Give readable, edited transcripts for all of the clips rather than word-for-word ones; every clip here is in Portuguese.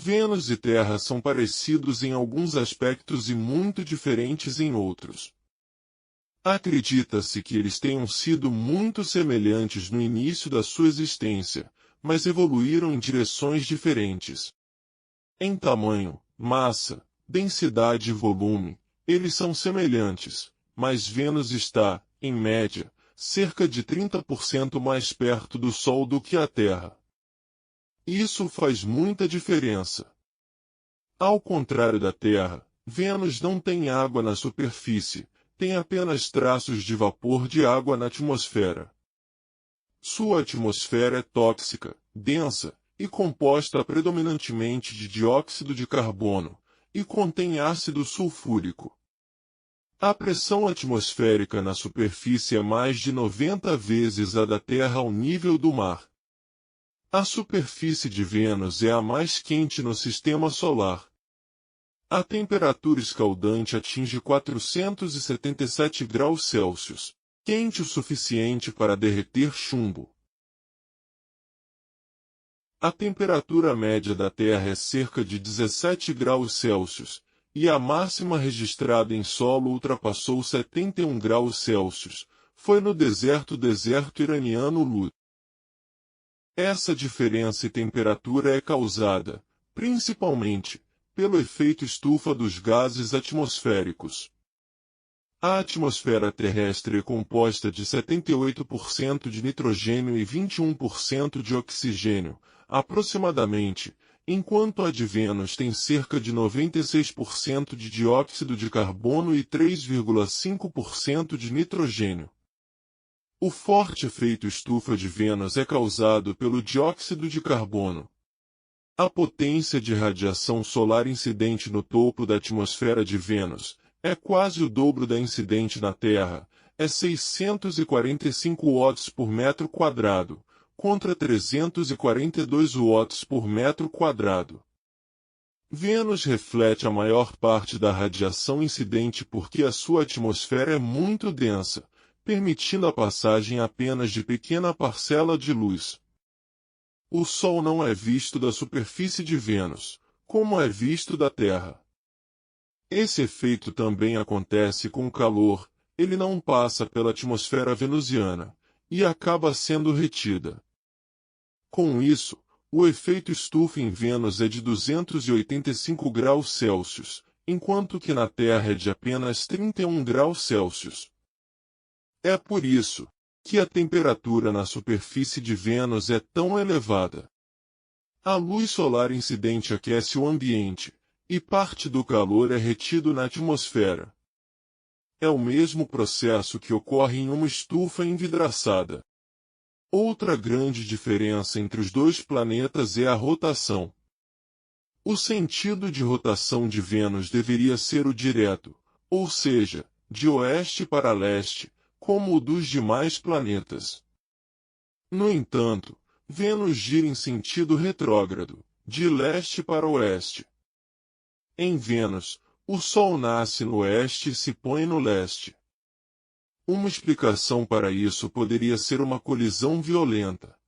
Vênus e Terra são parecidos em alguns aspectos e muito diferentes em outros. Acredita-se que eles tenham sido muito semelhantes no início da sua existência, mas evoluíram em direções diferentes. Em tamanho, massa, densidade e volume, eles são semelhantes, mas Vênus está, em média, cerca de 30% mais perto do Sol do que a Terra. Isso faz muita diferença. Ao contrário da Terra, Vênus não tem água na superfície, tem apenas traços de vapor de água na atmosfera. Sua atmosfera é tóxica, densa, e composta predominantemente de dióxido de carbono, e contém ácido sulfúrico. A pressão atmosférica na superfície é mais de 90 vezes a da Terra ao nível do mar. A superfície de Vênus é a mais quente no sistema solar. A temperatura escaldante atinge 477 graus Celsius, quente o suficiente para derreter chumbo. A temperatura média da Terra é cerca de 17 graus Celsius, e a máxima registrada em solo ultrapassou 71 graus Celsius, foi no deserto iraniano Lut. Essa diferença em temperatura é causada, principalmente, pelo efeito estufa dos gases atmosféricos. A atmosfera terrestre é composta de 78% de nitrogênio e 21% de oxigênio, aproximadamente, enquanto a de Vênus tem cerca de 96% de dióxido de carbono e 3,5% de nitrogênio. O forte efeito estufa de Vênus é causado pelo dióxido de carbono. A potência de radiação solar incidente no topo da atmosfera de Vênus é quase o dobro da incidente na Terra, é 645 watts por metro quadrado, contra 342 watts por metro quadrado. Vênus reflete a maior parte da radiação incidente porque a sua atmosfera é muito densa, permitindo a passagem apenas de pequena parcela de luz. O Sol não é visto da superfície de Vênus, como é visto da Terra. Esse efeito também acontece com o calor, ele não passa pela atmosfera venusiana, e acaba sendo retida. Com isso, o efeito estufa em Vênus é de 285 graus Celsius, enquanto que na Terra é de apenas 31 graus Celsius. É por isso que a temperatura na superfície de Vênus é tão elevada. A luz solar incidente aquece o ambiente, e parte do calor é retido na atmosfera. É o mesmo processo que ocorre em uma estufa envidraçada. Outra grande diferença entre os dois planetas é a rotação. O sentido de rotação de Vênus deveria ser o direto, ou seja, de oeste para leste, como o dos demais planetas. No entanto, Vênus gira em sentido retrógrado, de leste para oeste. Em Vênus, o Sol nasce no oeste e se põe no leste. Uma explicação para isso poderia ser uma colisão violenta.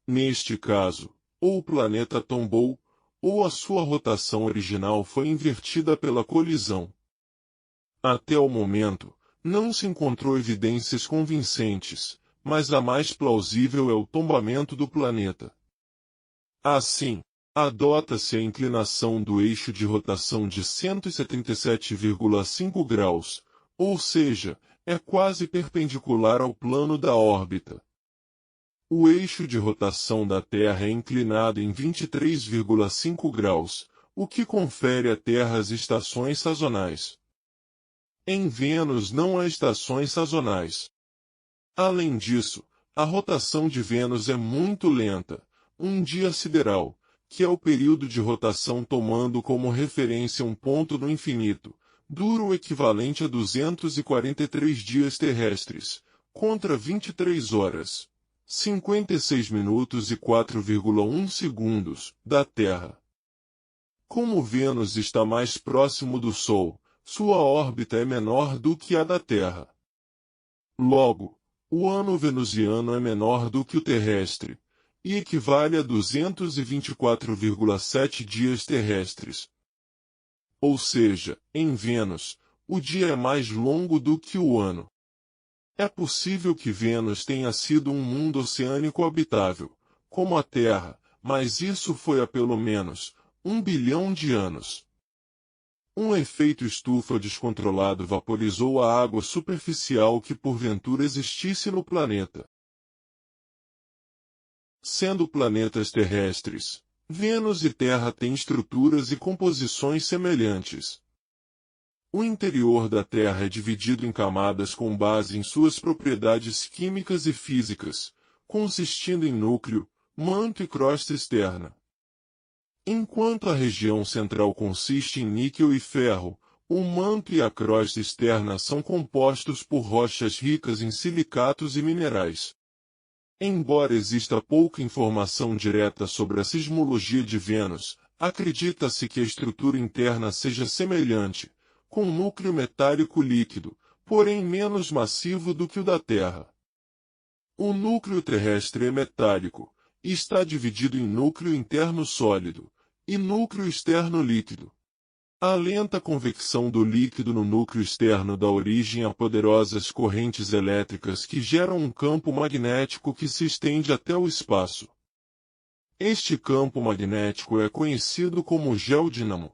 Neste caso, ou o planeta tombou, ou a sua rotação original foi invertida pela colisão. Até o momento, não se encontrou evidências convincentes, mas a mais plausível é o tombamento do planeta. Assim, adota-se a inclinação do eixo de rotação de 177,5 graus, ou seja, é quase perpendicular ao plano da órbita. O eixo de rotação da Terra é inclinado em 23,5 graus, o que confere à Terra as estações sazonais. Em Vênus não há estações sazonais. Além disso, a rotação de Vênus é muito lenta, um dia sideral, que é o período de rotação tomando como referência um ponto no infinito, dura o equivalente a 243 dias terrestres, contra 23 horas, 56 minutos e 4,1 segundos, da Terra. Como Vênus está mais próximo do Sol, sua órbita é menor do que a da Terra. Logo, o ano venusiano é menor do que o terrestre, e equivale a 224,7 dias terrestres. Ou seja, em Vênus, o dia é mais longo do que o ano. É possível que Vênus tenha sido um mundo oceânico habitável, como a Terra, mas isso foi há pelo menos 1 bilhão de anos. Um efeito estufa descontrolado vaporizou a água superficial que porventura existisse no planeta. Sendo planetas terrestres, Vênus e Terra têm estruturas e composições semelhantes. O interior da Terra é dividido em camadas com base em suas propriedades químicas e físicas, consistindo em núcleo, manto e crosta externa. Enquanto a região central consiste em níquel e ferro, o manto e a crosta externa são compostos por rochas ricas em silicatos e minerais. Embora exista pouca informação direta sobre a sismologia de Vênus, acredita-se que a estrutura interna seja semelhante, com um núcleo metálico líquido, porém menos massivo do que o da Terra. O núcleo terrestre é metálico, e está dividido em núcleo interno sólido e núcleo externo líquido. A lenta convecção do líquido no núcleo externo dá origem a poderosas correntes elétricas que geram um campo magnético que se estende até o espaço. Este campo magnético é conhecido como geodínamo.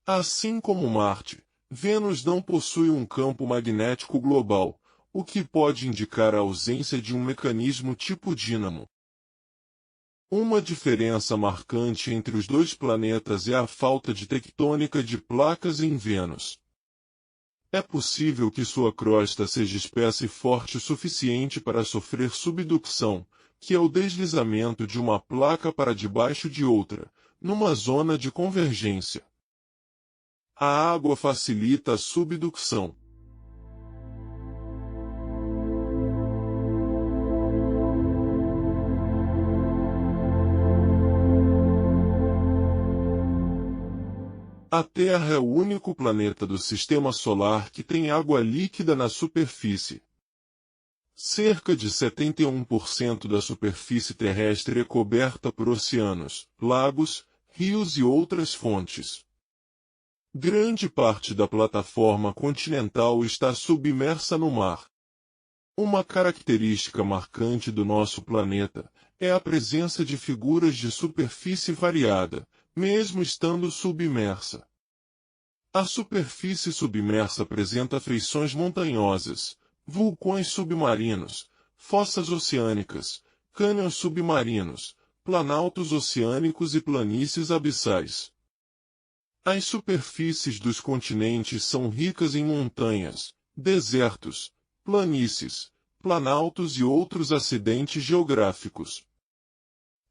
Assim como Marte, Vênus não possui um campo magnético global, o que pode indicar a ausência de um mecanismo tipo dínamo. Uma diferença marcante entre os dois planetas é a falta de tectônica de placas em Vênus. É possível que sua crosta seja espessa e forte o suficiente para sofrer subducção, que é o deslizamento de uma placa para debaixo de outra, numa zona de convergência. A água facilita a subducção. A Terra é o único planeta do Sistema Solar que tem água líquida na superfície. Cerca de 71% da superfície terrestre é coberta por oceanos, lagos, rios e outras fontes. Grande parte da plataforma continental está submersa no mar. Uma característica marcante do nosso planeta é a presença de figuras de superfície variada, mesmo estando submersa. A superfície submersa apresenta feições montanhosas, vulcões submarinos, fossas oceânicas, cânions submarinos, planaltos oceânicos e planícies abissais. As superfícies dos continentes são ricas em montanhas, desertos, planícies, planaltos e outros acidentes geográficos.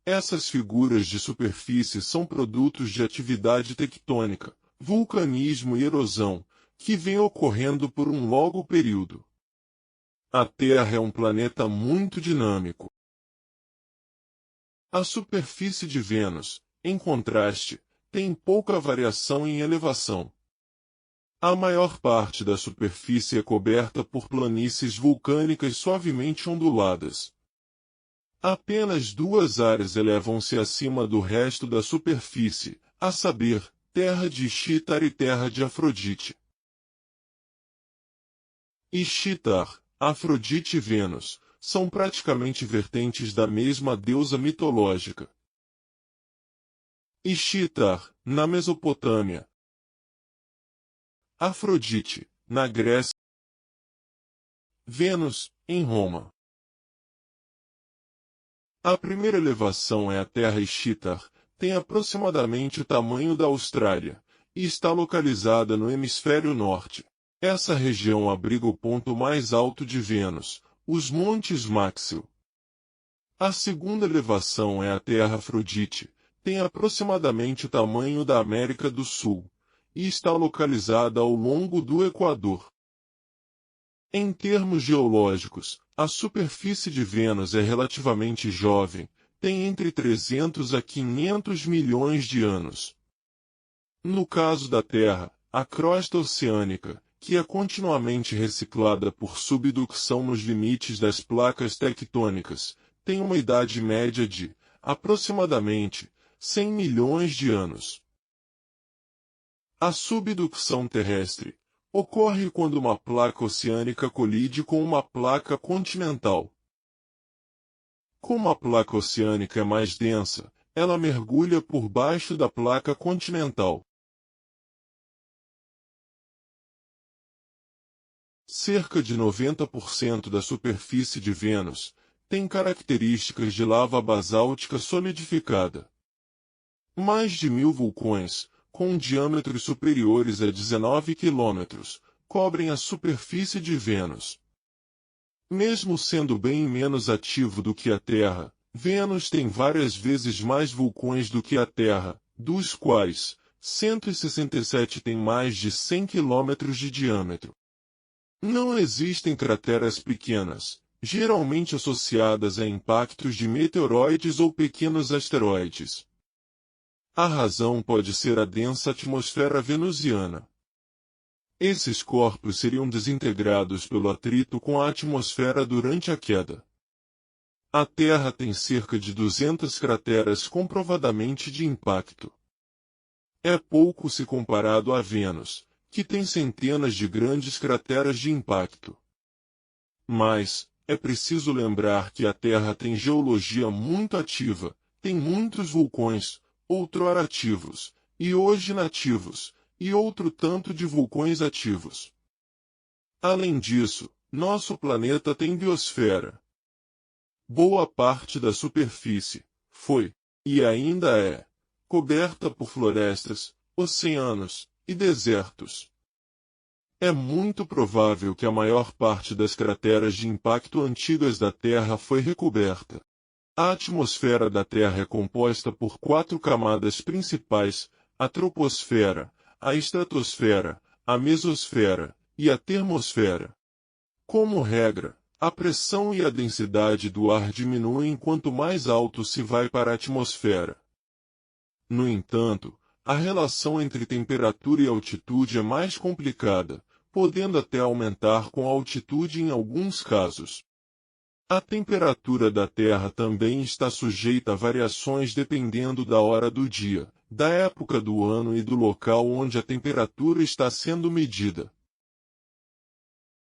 Essas figuras de superfície são produtos de atividade tectônica, vulcanismo e erosão, que vem ocorrendo por um longo período. A Terra é um planeta muito dinâmico. A superfície de Vênus, em contraste, tem pouca variação em elevação. A maior parte da superfície é coberta por planícies vulcânicas suavemente onduladas. Apenas duas áreas elevam-se acima do resto da superfície, a saber, Terra de Ishtar e Terra de Afrodite. Ishtar, Afrodite e Vênus são praticamente vertentes da mesma deusa mitológica. Ishtar, na Mesopotâmia. Afrodite, na Grécia. Vênus, em Roma. A primeira elevação é a Terra Ishtar, tem aproximadamente o tamanho da Austrália, e está localizada no hemisfério norte. Essa região abriga o ponto mais alto de Vênus, os Montes Maxil. A segunda elevação é a Terra Afrodite, tem aproximadamente o tamanho da América do Sul, e está localizada ao longo do Equador. Em termos geológicos, a superfície de Vênus é relativamente jovem, tem entre 300 a 500 milhões de anos. No caso da Terra, a crosta oceânica, que é continuamente reciclada por subducção nos limites das placas tectônicas, tem uma idade média de aproximadamente 100 milhões de anos. A subducção terrestre ocorre quando uma placa oceânica colide com uma placa continental. Como a placa oceânica é mais densa, ela mergulha por baixo da placa continental. Cerca de 90% da superfície de Vênus tem características de lava basáltica solidificada. Mais de 1000 vulcões, com diâmetros superiores a 19 quilômetros, cobrem a superfície de Vênus. Mesmo sendo bem menos ativo do que a Terra, Vênus tem várias vezes mais vulcões do que a Terra, dos quais 167 têm mais de 100 quilômetros de diâmetro. Não existem crateras pequenas, geralmente associadas a impactos de meteoroides ou pequenos asteroides. A razão pode ser a densa atmosfera venusiana. Esses corpos seriam desintegrados pelo atrito com a atmosfera durante a queda. A Terra tem cerca de 200 crateras comprovadamente de impacto. É pouco se comparado a Vênus, que tem centenas de grandes crateras de impacto. Mas, é preciso lembrar que a Terra tem geologia muito ativa, tem muitos vulcões, outrora ativos, e hoje inativos, e outro tanto de vulcões ativos. Além disso, nosso planeta tem biosfera. Boa parte da superfície foi, e ainda é, coberta por florestas, oceanos e desertos. É muito provável que a maior parte das crateras de impacto antigas da Terra foi recoberta. A atmosfera da Terra é composta por 4 camadas principais: a troposfera, a estratosfera, a mesosfera e a termosfera. Como regra, a pressão e a densidade do ar diminuem quanto mais alto se vai para a atmosfera. No entanto, a relação entre temperatura e altitude é mais complicada, podendo até aumentar com a altitude em alguns casos. A temperatura da Terra também está sujeita a variações dependendo da hora do dia, da época do ano e do local onde a temperatura está sendo medida.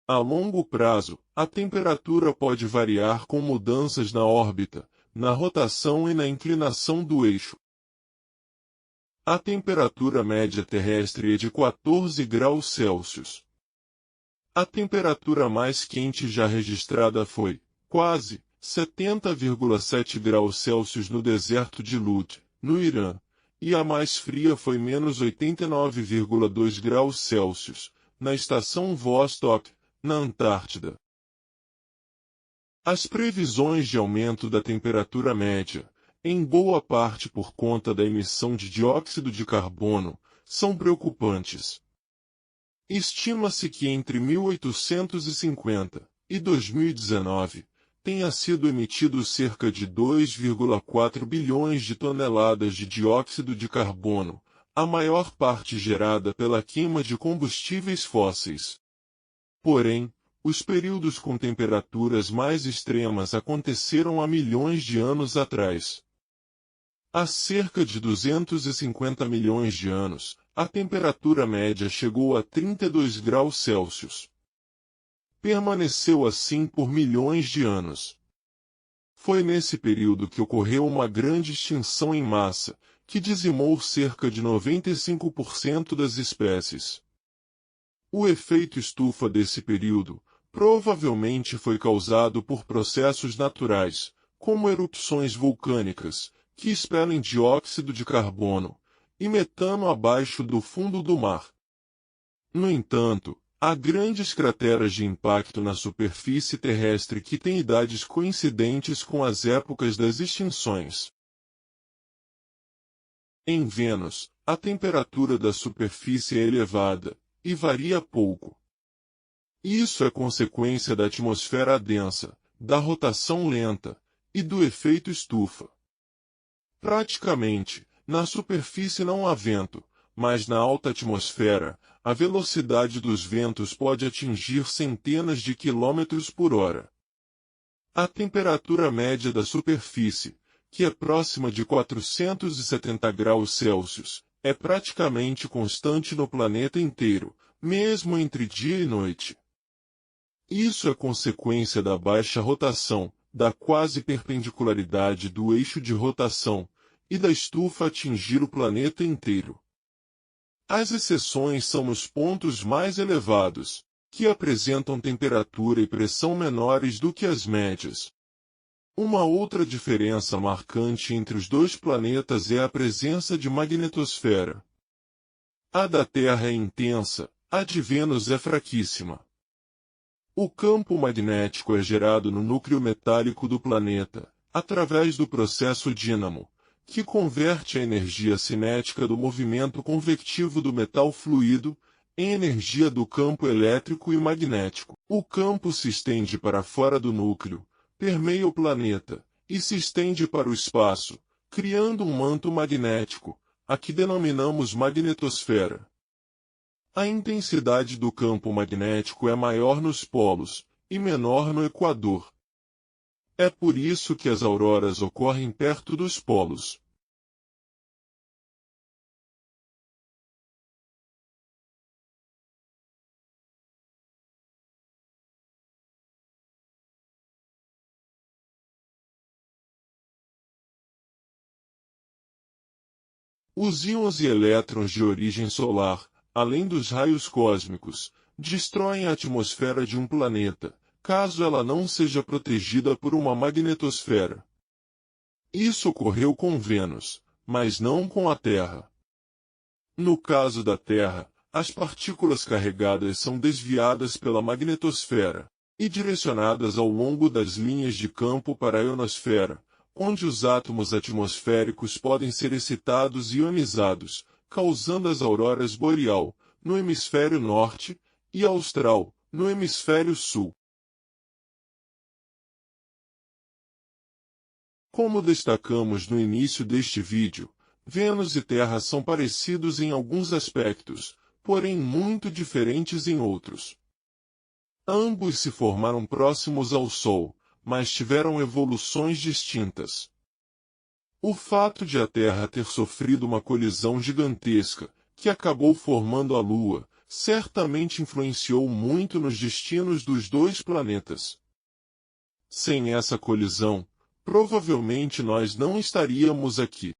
A longo prazo, a temperatura pode variar com mudanças na órbita, na rotação e na inclinação do eixo. A temperatura média terrestre é de 14 graus Celsius. A temperatura mais quente já registrada foi, quase, 70,7 graus Celsius no deserto de Lut, no Irã, e a mais fria foi menos 89,2 graus Celsius, na estação Vostok, na Antártida. As previsões de aumento da temperatura média, em boa parte por conta da emissão de dióxido de carbono, são preocupantes. Estima-se que entre 1850 e 2019, tenha sido emitido cerca de 2,4 bilhões de toneladas de dióxido de carbono, a maior parte gerada pela queima de combustíveis fósseis. Porém, os períodos com temperaturas mais extremas aconteceram há milhões de anos atrás. Há cerca de 250 milhões de anos, a temperatura média chegou a 32 graus Celsius. Permaneceu assim por milhões de anos. Foi nesse período que ocorreu uma grande extinção em massa, que dizimou cerca de 95% das espécies. O efeito estufa desse período provavelmente foi causado por processos naturais, como erupções vulcânicas, que expelem dióxido de carbono e metano abaixo do fundo do mar. No entanto, há grandes crateras de impacto na superfície terrestre que têm idades coincidentes com as épocas das extinções. Em Vênus, a temperatura da superfície é elevada, e varia pouco. Isso é consequência da atmosfera densa, da rotação lenta, e do efeito estufa. Praticamente, na superfície não há vento, mas na alta atmosfera, a velocidade dos ventos pode atingir centenas de quilômetros por hora. A temperatura média da superfície, que é próxima de 470 graus Celsius, é praticamente constante no planeta inteiro, mesmo entre dia e noite. Isso é consequência da baixa rotação, da quase perpendicularidade do eixo de rotação, e da estufa atingir o planeta inteiro. As exceções são nos pontos mais elevados, que apresentam temperatura e pressão menores do que as médias. Uma outra diferença marcante entre os dois planetas é a presença de magnetosfera. A da Terra é intensa, a de Vênus é fraquíssima. O campo magnético é gerado no núcleo metálico do planeta, através do processo dínamo, que converte a energia cinética do movimento convectivo do metal fluido em energia do campo elétrico e magnético. O campo se estende para fora do núcleo, permeia o planeta, e se estende para o espaço, criando um manto magnético, a que denominamos magnetosfera. A intensidade do campo magnético é maior nos polos, e menor no equador. É por isso que as auroras ocorrem perto dos polos. Os íons e elétrons de origem solar, além dos raios cósmicos, destroem a atmosfera de um planeta, caso ela não seja protegida por uma magnetosfera. Isso ocorreu com Vênus, mas não com a Terra. No caso da Terra, as partículas carregadas são desviadas pela magnetosfera e direcionadas ao longo das linhas de campo para a ionosfera, onde os átomos atmosféricos podem ser excitados e ionizados, causando as auroras boreal, no hemisfério norte, e austral, no hemisfério sul. Como destacamos no início deste vídeo, Vênus e Terra são parecidos em alguns aspectos, porém muito diferentes em outros. Ambos se formaram próximos ao Sol, mas tiveram evoluções distintas. O fato de a Terra ter sofrido uma colisão gigantesca, que acabou formando a Lua, certamente influenciou muito nos destinos dos dois planetas. Sem essa colisão, provavelmente nós não estaríamos aqui.